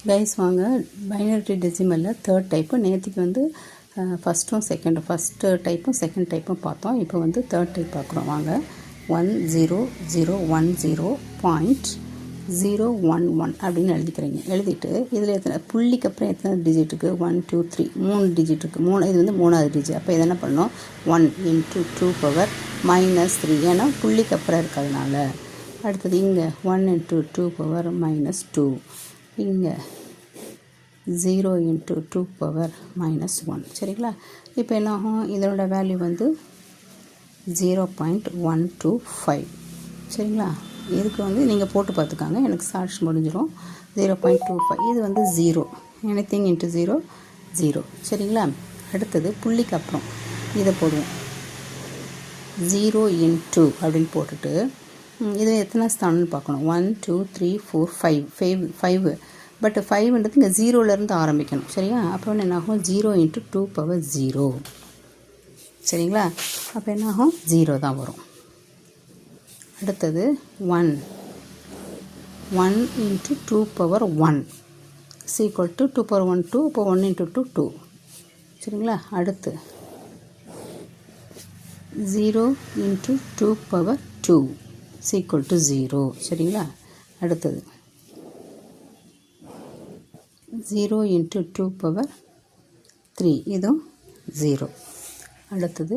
Guys வாங்க binary டெசிமலில் third type நேற்றுக்கு வந்து ஃபஸ்ட்டு டைப்பும் செகண்ட் டைப்பும் பார்த்தோம். இப்போ வந்து தேர்ட் டைப் பார்க்குறோம். வாங்க 10010.011 அப்படின்னு எழுதிட்டு இதில் எத்தனை புள்ளிக்கு அப்புறம் எத்தனை டிஜிட் இருக்குது? 1 2 3 3 டிஜிட் இருக்குது. இது வந்து மூணாவது டிஜிட். அப்போ இதை என்ன பண்ணணும்? 1 × 2⁻−3 ஏன்னா புள்ளிக்கு அப்புறம் இருக்கிறதுனால. அடுத்தது இங்கே 1 × 2⁻−2, இங்கே 0 × 2⁻−1. சரிங்களா? இப்போ என்ன ஆகும்? இதனோட வேல்யூ வந்து 0.125. சரிங்களா? இதுக்கு வந்து நீங்கள் போட்டு பார்த்துக்காங்க, எனக்கு சார்ஜ் முடிஞ்சிடும். 0.25 இது வந்து 0. எனிதிங் × 0 0. சரிங்களா? அடுத்தது புள்ளிக்கு அப்புறம் இதை போடுவோம். 0 × அப்படின்னு போட்டுட்டு இது எத்தனை ஸ்தானம்னு பார்க்கணும். 1 2 3 4 5 பட் 5ன்றது இங்கே 0லேருந்து ஆரம்பிக்கணும். சரியா? அப்போ என்ன ஆகும்? 0 × 2⁻0. சரிங்களா? அப்போ என்ன ஆகும்? 0 தான் வரும். அடுத்தது 1 × 2⁻1 = 2⁻1 2. இப்போ 1 × 2 2. சரிங்களா? அடுத்து 0 × 2⁻2 = 0. சரிங்களா? அடுத்தது 0 × 2⁻3 இதுவும் 0. அடுத்தது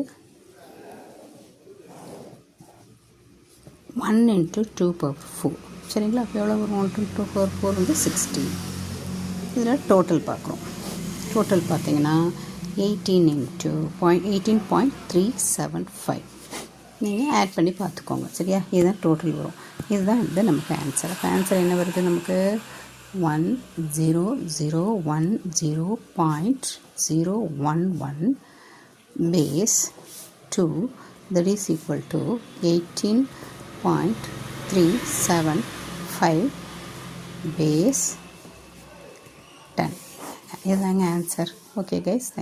1 × 2⁻4. சரிங்களா? அப்போ எவ்வளோ வரும்? 1 × 2⁻4 வந்து 60. இதில் டோட்டல் பார்க்குறோம். டோட்டல் பார்த்தீங்கன்னா 18.375. நீங்கள் ஆட் பண்ணி பார்த்துக்கோங்க. சரியா? இதுதான் டோட்டல் வரும். இதுதான் வந்து நமக்கு ஆன்சர். அப்போ ஆன்சர் என்ன வருது நமக்கு? 1010.011 base 2 that is equal to 18.375 base 10. இதுதாங்க ஆன்சர். Okay guys, thank you.